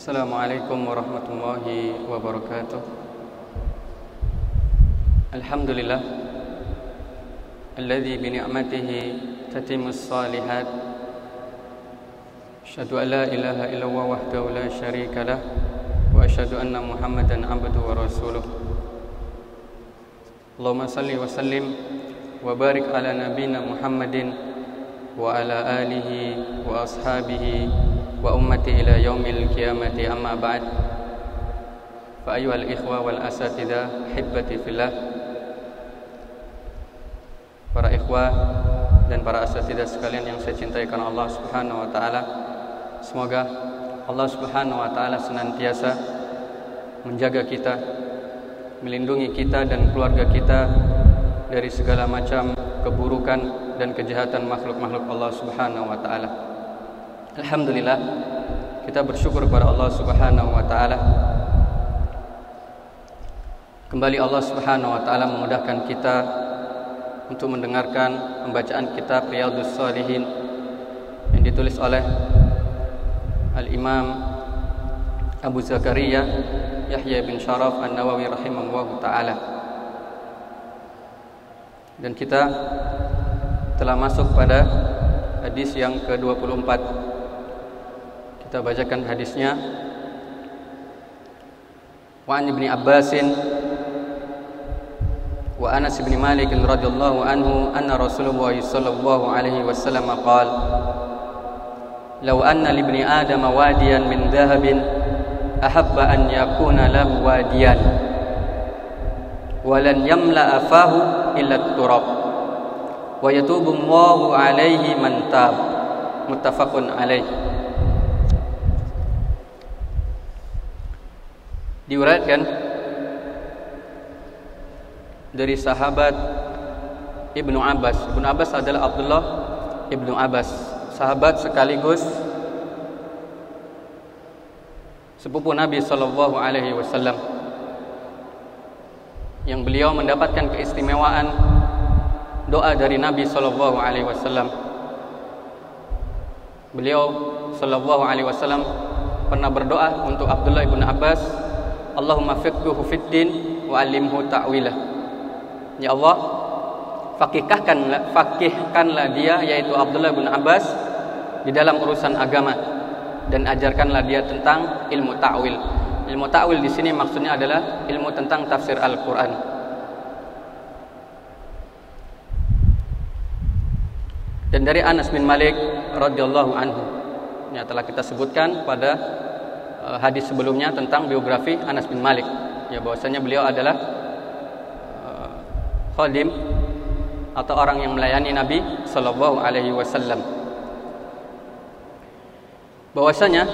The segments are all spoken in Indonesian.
Assalamualaikum warahmatullahi wabarakatuh. Alhamdulillah alladzi bi ni'matihi tatimmus shalihat. Asyhadu an la ilaha illallah wahdahu la syarika lah wa asyhadu anna Muhammadan abduhu wa rasuluh. Allahumma salli wa sallim wa barik ala nabiyyina Muhammadin wa ala alihi wa ashabihi wa ummati ila yaumil qiyamati, amma ba'd. Fa ayyuhal ikhwa wal asatidzah hibbati fillah, para ikhwah dan para asatidzah sekalian yang saya cintai karena Allah Subhanahu wa taala, semoga Allah Subhanahu wa taala senantiasa menjaga kita, melindungi kita dan keluarga kita dari segala macam keburukan dan kejahatan makhluk-makhluk Allah Subhanahu wa taala. Alhamdulillah, kita bersyukur kepada Allah Subhanahu wa taala. Kembali Allah Subhanahu wa taala memudahkan kita untuk mendengarkan pembacaan kitab Riyadhus Shalihin yang ditulis oleh Al-Imam Abu Zakaria Yahya bin Sharaf An-Nawawi rahimahullahu taala. Dan kita telah masuk pada hadis yang ke-24. Kita bacakan hadisnya. Wa an Ibnu Abbasin wa Anas bin Malik radhiyallahu anhu anna Rasulullah sallallahu alaihi wasallam qala: "Law anna li ibni Adam wadiyan min dhahabin ahabba an yakuna lahu wadiyan wa lan yamla'a fahu illa at-turab wa yatubu Allahu alaihi man tab." Muttafaqun alaih. Diuraikan dari sahabat Ibnu Abbas. Ibnu Abbas adalah Abdullah Ibnu Abbas, sahabat sekaligus sepupu Nabi sallallahu alaihi wasallam, yang beliau mendapatkan keistimewaan doa dari Nabi sallallahu alaihi wasallam. Beliau sallallahu alaihi wasallam pernah berdoa untuk Abdullah Ibnu Abbas, Allahumma fiqhuhu fiddin wa 'allimhu ta'wilah. Ya Allah, fakihkanlah dia, yaitu Abdullah bin Abbas, di dalam urusan agama, dan ajarkanlah dia tentang ilmu ta'wil. Ilmu ta'wil di sini maksudnya adalah ilmu tentang tafsir Al-Qur'an. Dan dari Anas bin Malik radhiyallahu anhu, yang telah kita sebutkan pada hadis sebelumnya tentang biografi Anas bin Malik, ya, bahwasanya beliau adalah khadim atau orang yang melayani Nabi sallallahu alaihi wasallam. Bahwasanya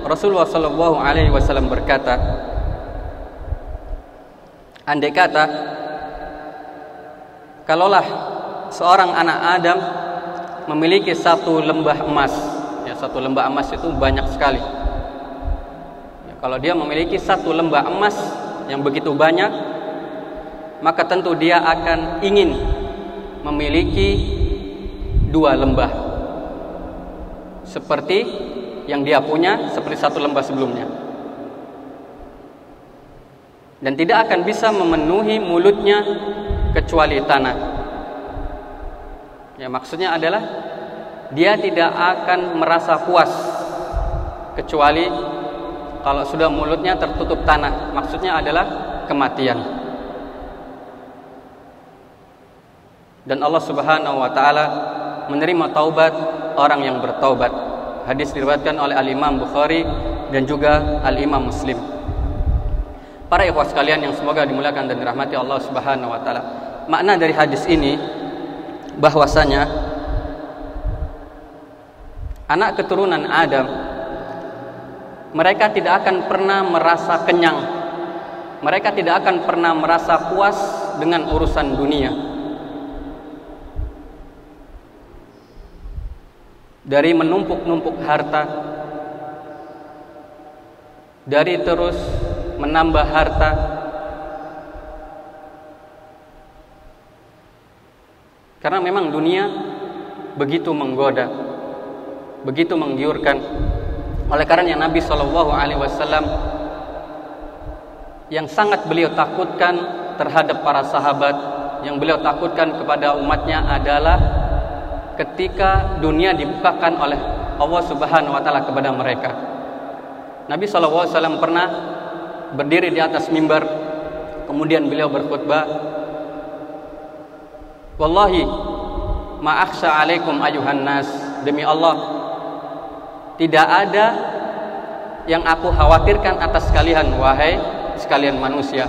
Rasulullah sallallahu alaihi wasallam berkata, andai kata kalaulah seorang anak Adam memiliki satu lembah emas, ya, satu lembah emas itu banyak sekali. Kalau dia memiliki satu lembah emas yang begitu banyak, maka tentu dia akan ingin memiliki dua lembah seperti yang dia punya, seperti satu lembah sebelumnya. Dan tidak akan bisa memenuhi mulutnya kecuali tanah. Ya, maksudnya adalah dia tidak akan merasa puas kecuali kalau sudah mulutnya tertutup tanah. Maksudnya adalah kematian. Dan Allah Subhanahu wa taala menerima taubat orang yang bertaubat. Hadis diriwayatkan oleh Al-Imam Bukhari dan juga Al-Imam Muslim. Para ikhwah sekalian yang semoga dimuliakan dan dirahmati Allah Subhanahu wa taala. Makna dari hadis ini bahwasanya anak keturunan Adam, mereka tidak akan pernah merasa kenyang. Mereka tidak akan pernah merasa puas dengan urusan dunia. Dari menumpuk-numpuk harta, dari terus menambah harta, karena memang dunia begitu menggoda, begitu menggiurkan. Oleh karena Nabi Shallallahu Alaihi Wasallam yang sangat beliau takutkan terhadap para sahabat, yang beliau takutkan kepada umatnya adalah ketika dunia dibukakan oleh Allah Subhanahu Wa Taala kepada mereka. Nabi Shallallahu Alaihi Wasallam pernah berdiri di atas mimbar, kemudian beliau berkhutbah, "Wallahi ma akhsha alaikum ayuhan nas." Demi Allah, tidak ada yang aku khawatirkan atas kalian, wahai sekalian manusia,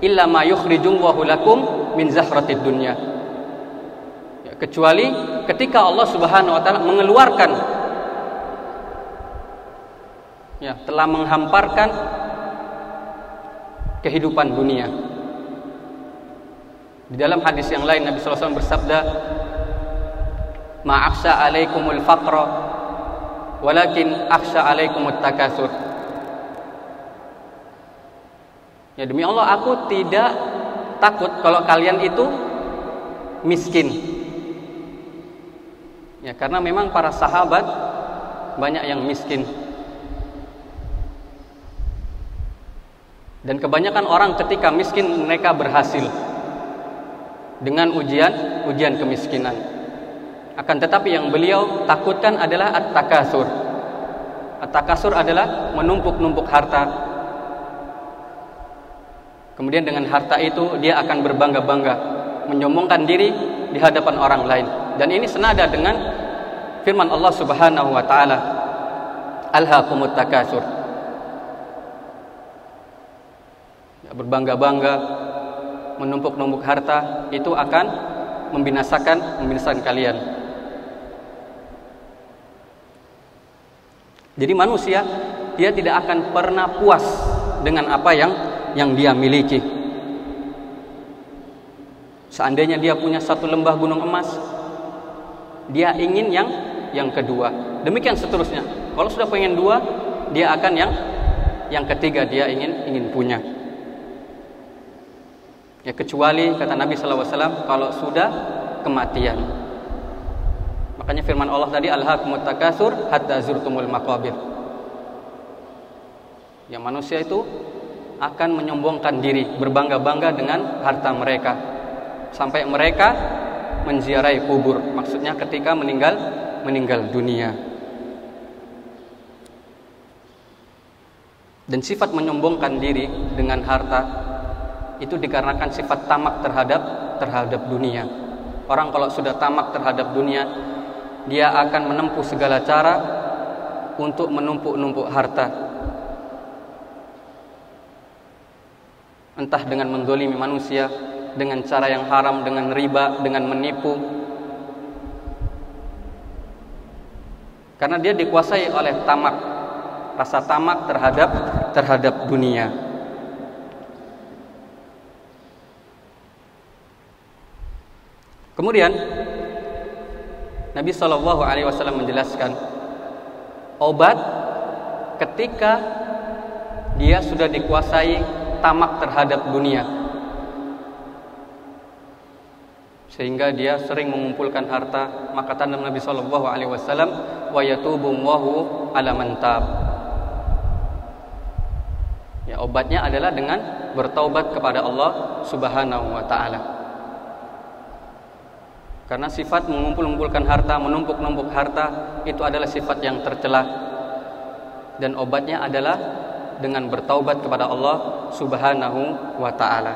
illa ma yukhrijullahu lakum min zahratid dunya, kecuali ketika Allah Subhanahu wa taala mengeluarkan, telah menghamparkan kehidupan dunia. Di dalam hadis yang lain Nabi sallallahu alaihi wasallam bersabda, "Ma akhsha alaikumul faqra walakin akhsha alaikumut takatsur." Demi Allah, aku tidak takut kalau kalian itu miskin. Karena memang para sahabat banyak yang miskin. Dan kebanyakan orang ketika miskin mereka berhasil dengan ujian kemiskinan. Akan tetapi yang beliau takutkan adalah at-takatsur. At-takatsur adalah menumpuk-numpuk harta. Kemudian dengan harta itu dia akan berbangga-bangga, menyombongkan diri di hadapan orang lain. Dan ini senada dengan firman Allah Subhanahu wa taala, "Alhaakumut takatsur." Berbangga-bangga, menumpuk-numpuk harta itu akan membinasakan kalian. Jadi manusia dia tidak akan pernah puas dengan apa yang dia miliki. Seandainya dia punya satu lembah gunung emas, dia ingin yang kedua. Demikian seterusnya. Kalau sudah pengen dua, dia akan yang ketiga dia ingin punya. Kecuali kata Nabi sallallahu alaihi wasallam kalau sudah kematian. Makanya firman Allah tadi, "Alhaakumut takatsur hatta zurtumul maqabir." Yang manusia itu akan menyombongkan diri, berbangga-bangga dengan harta mereka sampai mereka menziarahi kubur. Maksudnya ketika meninggal dunia. Dan sifat menyombongkan diri dengan harta itu dikarenakan sifat tamak terhadap dunia. Orang kalau sudah tamak terhadap dunia, dia akan menempuh segala cara untuk menumpuk-numpuk harta. Entah dengan mendolimi manusia, dengan cara yang haram, dengan riba, dengan menipu. Karena dia dikuasai oleh tamak, rasa tamak terhadap dunia. Kemudian Nabi Shallallahu Alaihi Wasallam menjelaskan obat ketika dia sudah dikuasai tamak terhadap dunia, sehingga dia sering mengumpulkan harta. Maka kata Nabi Shallallahu Alaihi Wasallam, wa yatubu Allahu ala man tab. Obatnya adalah dengan bertaubat kepada Allah Subhanahu wa taala. Karena sifat mengumpul-ngumpulkan harta, menumpuk-numpuk harta itu adalah sifat yang tercela. Dan obatnya adalah dengan bertaubat kepada Allah Subhanahu wa taala.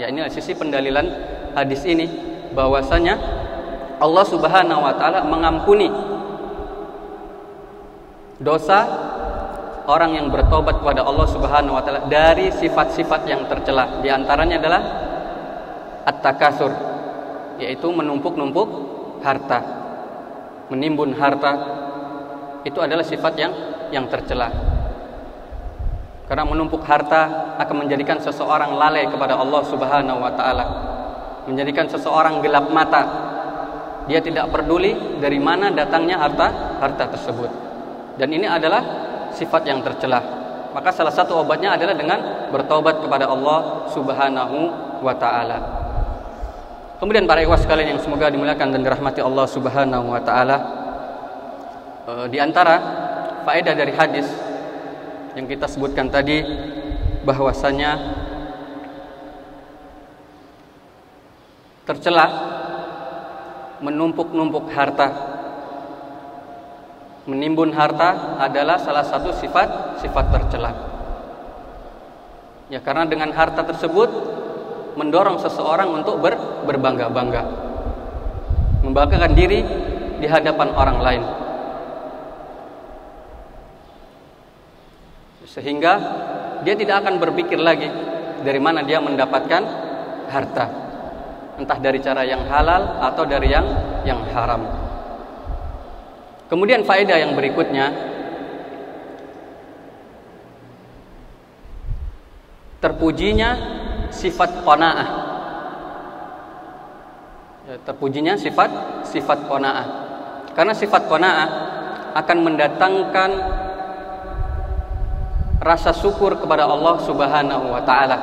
Inilah sisi pendalilan hadis ini, bahwasanya Allah Subhanahu wa taala mengampuni dosa orang yang bertobat kepada Allah Subhanahu wa taala dari sifat-sifat yang tercela. Di antaranya adalah at-takatsur, yaitu menumpuk-numpuk harta, menimbun harta. Itu adalah sifat yang tercela. Karena menumpuk harta akan menjadikan seseorang lalai kepada Allah Subhanahu wa taala, menjadikan seseorang gelap mata. Dia tidak peduli dari mana datangnya harta tersebut. Dan ini adalah sifat yang tercela. Maka salah satu obatnya adalah dengan bertobat kepada Allah Subhanahu wa taala. Kemudian para ikhwah sekalian yang semoga dimuliakan dan dirahmati Allah Subhanahu wa taala, di antara faedah dari hadis yang kita sebutkan tadi, bahwasanya tercela menumpuk-numpuk harta, menimbun harta adalah salah satu sifat tercela. Ya, karena dengan harta tersebut mendorong seseorang untuk berbangga-bangga, membanggakan diri di hadapan orang lain, sehingga dia tidak akan berpikir lagi dari mana dia mendapatkan harta, entah dari cara yang halal atau dari yang haram. Kemudian faedah yang berikutnya, terpujinya sifat qanaah. Ya, terpujinya sifat qanaah. Karena sifat qanaah akan mendatangkan rasa syukur kepada Allah Subhanahu wa taala,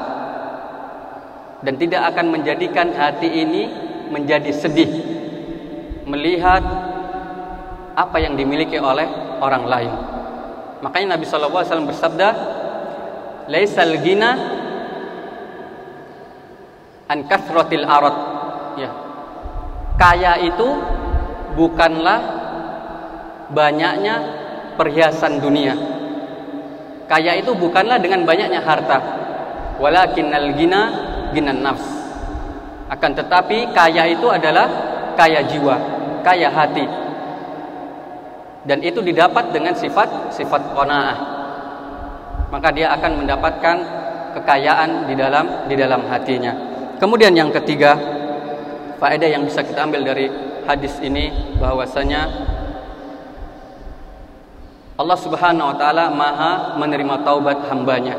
dan tidak akan menjadikan hati ini menjadi sedih melihat apa yang dimiliki oleh orang lain. Makanya Nabi sallallahu alaihi wasallam bersabda, laisal ghina an kathratil arad. Ya. Kaya itu bukanlah banyaknya perhiasan dunia. Kaya itu bukanlah dengan banyaknya harta. Walakinnal ghina ghinan nafs. Akan tetapi kaya itu adalah kaya jiwa, kaya hati. Dan itu didapat dengan sifat qanaah. Maka dia akan mendapatkan kekayaan di dalam hatinya. Kemudian yang ketiga, faedah yang bisa kita ambil dari hadis ini, bahwasanya Allah Subhanahu wa taala Maha menerima taubat hambanya.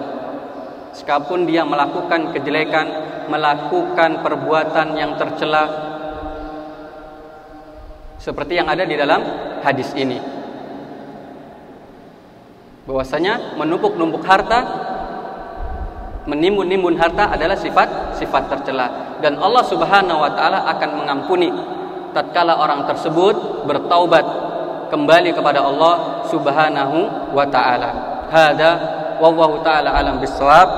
Sekalipun dia melakukan kejelekan, melakukan perbuatan yang tercela seperti yang ada di dalam hadis ini, bahwasanya menumpuk-numpuk harta, menimbun-nimbun harta adalah sifat tercela, dan Allah Subhanahu wa taala akan mengampuni tatkala orang tersebut bertaubat kembali kepada Allah Subhanahu wa taala. Hada wallahu taala alam bissawab.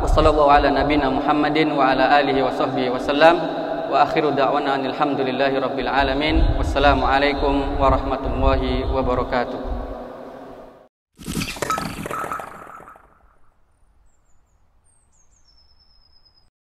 Wa sallallahu ala nabiyyina Muhammadin wa ala alihi wa sahbihi wasallam. Wa akhiru da'wana alhamdulillahi rabbil alamin. Wassalamu alaikum warahmatullahi wabarakatuh.